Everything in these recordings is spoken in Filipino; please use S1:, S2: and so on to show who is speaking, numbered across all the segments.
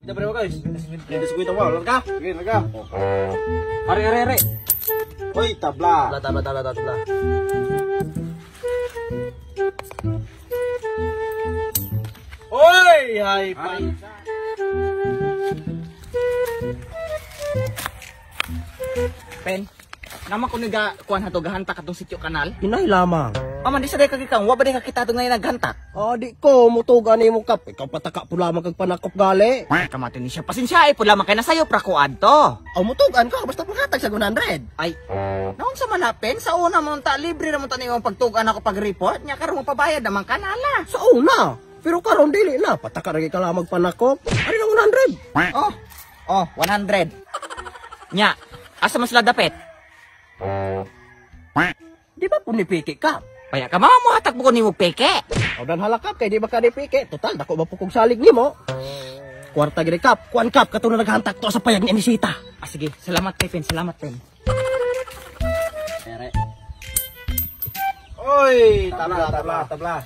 S1: Kita berapa guys? Kita segitu wow, larga. Oke, larga. Are. Oi, tabla. Tabla. Oi, hai pai.
S2: Pen, nama ko niga kuan hato gahantak atong sityo kanal.
S1: Inay lamang.
S2: Aman di sa day kagikang, wa ba day kakita to ngayon naghantak?
S1: Di ko mutugan ni mo kap. Ikaw pataka po lamang kag panakop gali.
S2: Kamatin ni siya. Pasensya ay po lamang kay nasayo pra ko adto.
S1: Mutugan ka basta paghatag sa 100.
S2: Ay, naon sa malapin sa una mo ta libre na mo ta nimong pagtugan ako pag-report nya karon mo pabayad naman kanala.
S1: Sa una. Pero karon dili na pataka ra ka lamang panakop. Ari na 100.
S2: Oh, 100. Nya, asa mas sila dapit?
S1: Di ba punipiki ka?
S2: Kaya ka mo hatak mo ko nimo peke.
S1: Dan halakap kay di ba ka dipiki? Total dako ba pukog salig nimo? Kwarta gid kap, kuan kap katong naghantak to sa payag ni Anisita.
S2: Sige, salamat kay Pen, salamat Pen.
S1: Tere. Oy, tabla.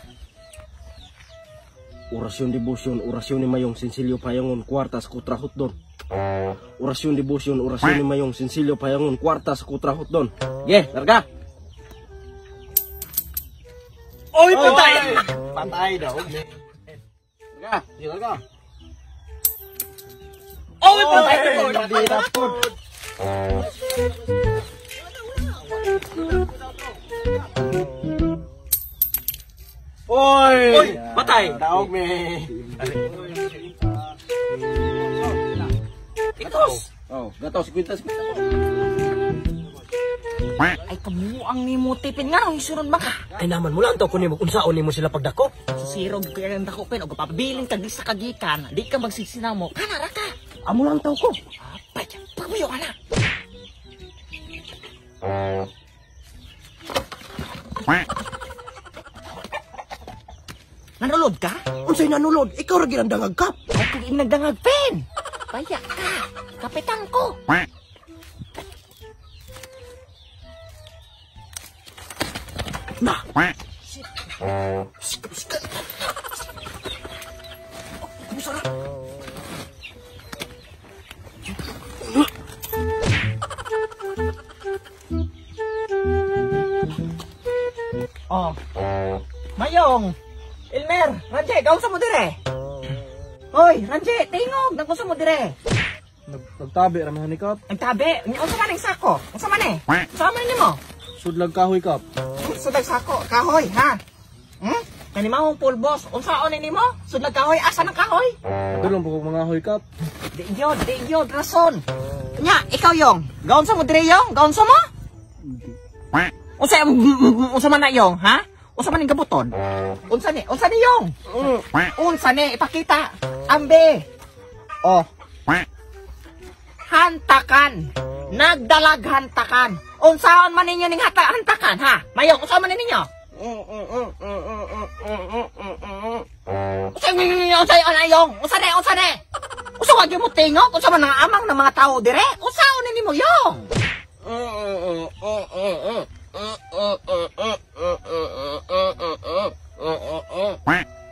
S1: Orasyon ni Mayong Sinsilyo Payangon kwarta sa kutrahot don. Orasyon ni Mayong Sinsilyo Payangon kwarta sa kutrahot don. Larga. Oy, patay! Patay daw. Larga.
S2: Oy, patay ko.
S1: Di na po. Oy,
S2: patay.
S1: Daog me. Gatos, kwintas.
S2: Ay kamuang nimo tipin nga ang isunod maka.
S1: Ay naman mo lang to kunin mo unsaon nimo sila pagdako.
S2: Sirog kaya ang dako Pen og papabiling tag sa kagikan. Di ka magsisinaw mo. Kanara ka.
S1: Amo lang to ko.
S2: Apay, pagmuyo ka na. Nanulod ka?
S1: Unsay nanulod? Ikaw ra gyud ang dangag kap.
S2: Ay kung inagdangag Pen. Paya ka. Kapitan ko.
S1: Na.
S2: Oh. Mayong. Elmer, Ranje, gaunsa mo dire? Hoy, Ranje, tingog, nagkunsa mo dire?
S1: Nagtabi ra man ni kap.
S2: Nagtabi, unsa man ang sako? Unsa man eh? Unsa man nimo?
S1: Sudlag kahoy kap.
S2: Sudag sako, kahoy, ha? Kanimahong pulbos, unsaon ni nimo? Sudag kahoy, asa ng kahoy?
S1: Dulong po mga hoy kap.
S2: Di yun, rason. Nya, ikaw yung, gaunsa mo dire yung? Gaunsa mo? Unsa man na yung, ha? Unsa man ning gabuton? Unsa ni yung? Unsa ni ipakita? Ambe. Oh. Hantakan. Nagdalag hantakan. Unsaon man ninyo ning hantakan, ha? Mayong, unsaon man ninyo? Unsay anayong? Unsa ni? Unsa wa gyud mo tingog? Unsa man ang amang ng mga tao dire? Unsaon ni mo yung?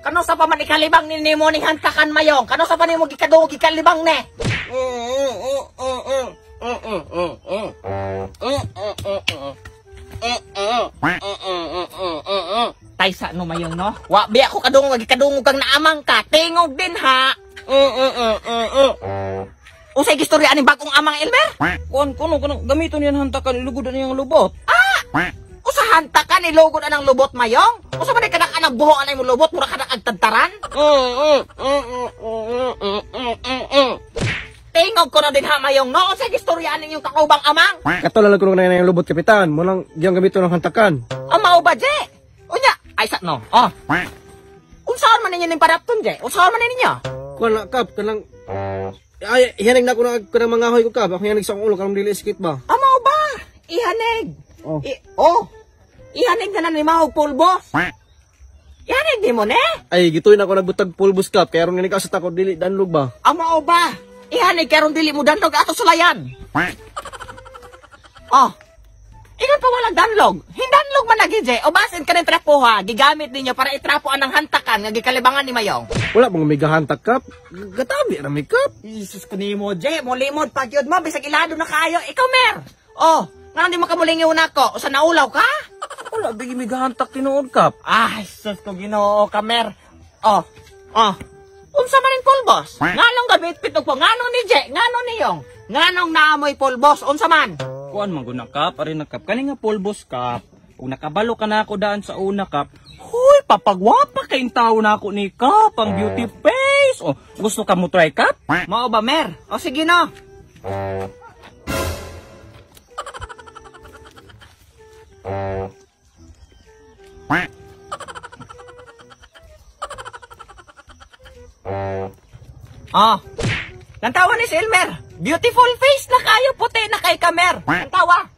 S2: Kano sa pa man ikalibang ni mo ning hantakan mayong? Kano sa pa nimo gikadungog ikalibang ne? Taysa no mayong no? Wa biya ko kadungog kang naamang ka. Tingog din ha. Usay gistorya ani bagong amang Elmer?
S1: Kuno gamiton yan hantakan ilugod na yang lubot.
S2: Usa hantakan ilugod anang lubot mayong? Usa man kanak anang buho anay mo lubot mura kanak agtadtaran? Tingog ko na din ha mayong no? Usay gistorya ani yung kakubang amang?
S1: Katulad ko na yung lubot kapitan. Mo lang gyang gamiton ng hantakan.
S2: Mao ba je? Unya, ay sa no. Oh. Unsaon man ninyo ning padapton je? Unsaon man ninyo?
S1: Kuan kap kanang ay ihanig na ko na mga hoy ko kap. Ako yanig sa ulo kanang dili skit ba.
S2: Mao ba? Ihanig. Ihanig na ni mahog pulbos. Ihanig di mo ne?
S1: Ay gituy na ko nagbutag pulbos kap kaya ron nga sa takot dili danlog ba.
S2: Mao ba? Ihanig karon dili mo dandog ato sulayan. Oh. Ingon pa walang danlog. Hindanlog man lagi, Je. O basin ka ng trapuha, gigamit ninyo para itrapuan ang hantakan nga gikalibangan ni Mayong.
S1: Wala mga may gahantak kap. Gatabi na may kap.
S2: Jesus ko nimo, Je. Mulimod pa gyud mo bisag ilado na kayo. Ikaw, Mer. Oh, nga di makamulingi una ko. O sa naulaw ka?
S1: Wala bigi may gahantak tinuod kap.
S2: Ay, sus ko Ginoo ka, Mer. Oh. Unsa man ning pulbos? Nganong gabit pitog po? Nganong ni Je? Nganong niyong? Nganong naamoy pulbos? Unsa man?
S3: Kuan man guna kap, ari na kap. Kani nga pulbos kap. Kung nakabalo ka na ako daan sa una kap, huy, papagwapa kayong tao na ako ni kap, ang beauty face. O, gusto ka mo try kap?
S2: Mao ba, Mer? O sige no. Oh. Lantawa ni si Elmer. Beautiful face na kayo, puti na kay Kamer. Lantawa.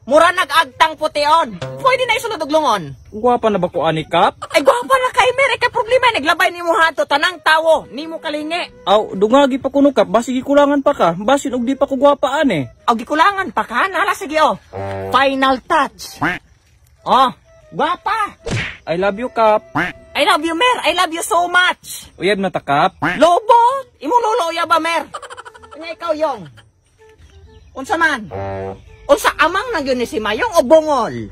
S2: Mura nag-agtang pution. Pwede na isulod og lungon.
S3: Gwapa na ba ko ani kap?
S2: Ay, gwapa na kay Mer. Ay, problema, naglabay ni mo hato. Tanang tawo. Ni mo kalingi.
S3: Aw, dungagi pa kuno kap, basi gikulangan pa ka. Basin og di pa ko gwapa ani.
S2: Aw, gikulangan pa ka. Nala, sige oh. Final touch. Oh, gwapa.
S3: I love you kap.
S2: I love you, Mer. I love you so much.
S3: Uyab na ta kap.
S2: Lobo! Imo loloya ba, Mer? Kanya ikaw, Yong. Unsa man? Unsa amang nang yun ni si Mayong o bungol?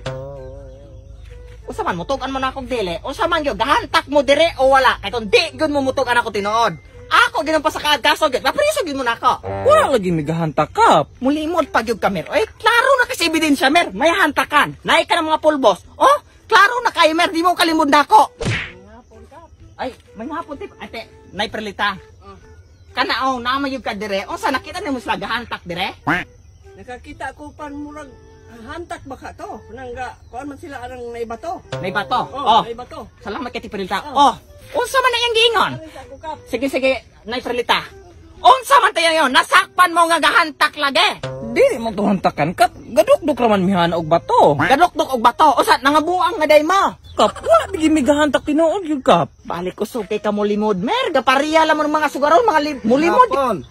S2: Unsa man, mutugan mo na akong dili. Unsa man yun, gahantak mo dire o wala? Kaya kung di yun mo mutugan ako tinood. Ako, ginang pa sa kaso yun. Mapriso yun mo na ako.
S3: Wala lagi may gahantak kap.
S2: Mulimod pag yun ka, Mer. Ay, klaro na kasi ebidensya, Mer. May hantakan. Naik ka ng mga pulbos. Oh, klaro na kayo, Mer. Di mo kalimod na ako. Ay, may hapon tip. Ate, nay perlita. Kanaong namayog ka dire. O sa nakita ni mo sila gahantak dire?
S4: Nakakita ko pan murag hantak baka to. Nangga kuan man sila arang naibato.
S2: Nay bato.
S4: Oh, naibato.
S2: Salamat kay ti perlita. Oh, unsa man na yang giingon? Sige, nay perlita. Unsa man tayo yon? Nasakpan mo nga gahantak lagi.
S3: Dili mo to hantakan kap. Gadukduk raman mihan og bato.
S2: Gadok-dok og bato. Usa nangabuang nga day mo.
S3: Kap, wala bigi may gahantak tinuod yun kap.
S2: Balik ko kay ka mo limod, Mer. Gapariya lang mo ng mga sugaron, mga mulimod.
S1: Hapon.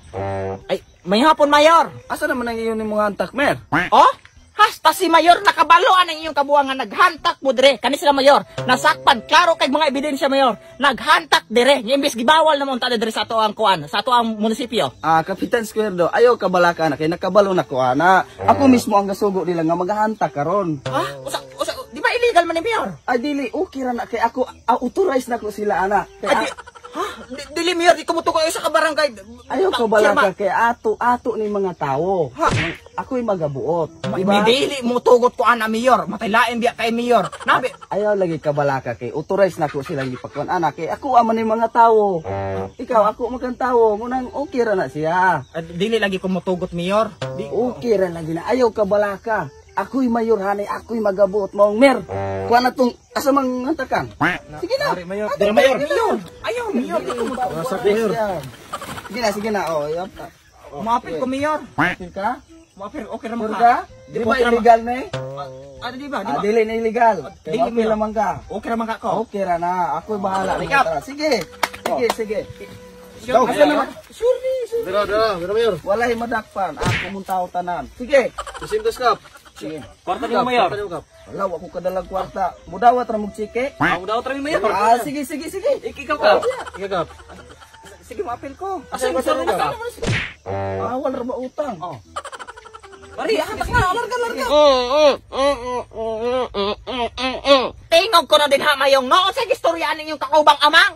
S2: Ay, may hapon, Mayor.
S1: Asa naman ang iyon ni mong hantak, Mer?
S2: Oh? Hasta si Mayor nakabaloan ang iyong kabuangan naghantak mo dire. Kani sila Mayor. Nasakpan. Klaro kay mga ebidensya, Mayor. Naghantak dire. Imbes gibawal namon ta dire sa ato ang kuan, sa ato ang munisipyo.
S1: Kapitan Squerdo, ayaw kabalaka na kay nakabalo na ko ana. Ako mismo ang gasugo nila nga maghantak karon.
S2: Ha? Usa, di ba illegal man ni Mayor?
S1: Ay dili okay ra na kay ako authorize na ko sila ana. Kay
S2: Dili Mayor, di kumutukoy sa kabarangay.
S1: ayaw kabalaka kay ato ni mga tawo.
S2: Ha?
S1: Ako'y magabuot.
S2: Diba? Dili mo tugot ko ana Mayor. Mataylain biya kay Mayor. Nabi.
S1: Ayaw lagi kabalaka kay authorize na ko sila gipakuan ana kay ako aman ni mga tawo. Ikaw ako makan tawo, munang okay ra na siya.
S2: Dili lagi kumutugot Mayor.
S1: Okay ra lagi na ayaw kabalaka. Ako'y mayor hanay, ako'y magabuot mong Mer. Kuha na tong asa mang hantakan. Sige na.
S3: Mayor.
S1: Dari mayor.
S2: Ayaw Mayor. Di kumutugot.
S1: Sige na. Oh, yap.
S2: Umapit ko Mayor.
S1: Okay ka?
S2: Umapit, okay naman
S1: Sure
S2: ka.
S1: ka? Di ba illegal na eh?
S2: Di ba?
S1: Dili na illegal.
S2: Dili,
S1: Okay
S2: Mayor.
S1: naman ka.
S2: Okay naman ka ko.
S1: Okay ra na. Ako'y bahala.
S2: Tara,
S1: Sige. Sige.
S2: Sure,
S1: Asa
S2: Mayor.
S1: naman? Sure ni.
S4: Dara, mayor.
S1: Walay madakpan. Ako mong tao tanan. Sige.
S4: Simdos kap.
S1: Sige.
S3: Kwarta niyo Mayor.
S1: Wala ako kadalag kwarta. Mudawat ra mong chike.
S3: Ako daw tra Mayor.
S1: Sige.
S3: Ikaw kap.
S4: Ikagap.
S1: Sige, maapil ko.
S4: Asa ba sa lugar?
S1: Wala ra ba utang?
S2: Mari, hatak na. Larga. Tingog ko na din ha, Mayong. Noon sa istorya ninyong kakubang amang.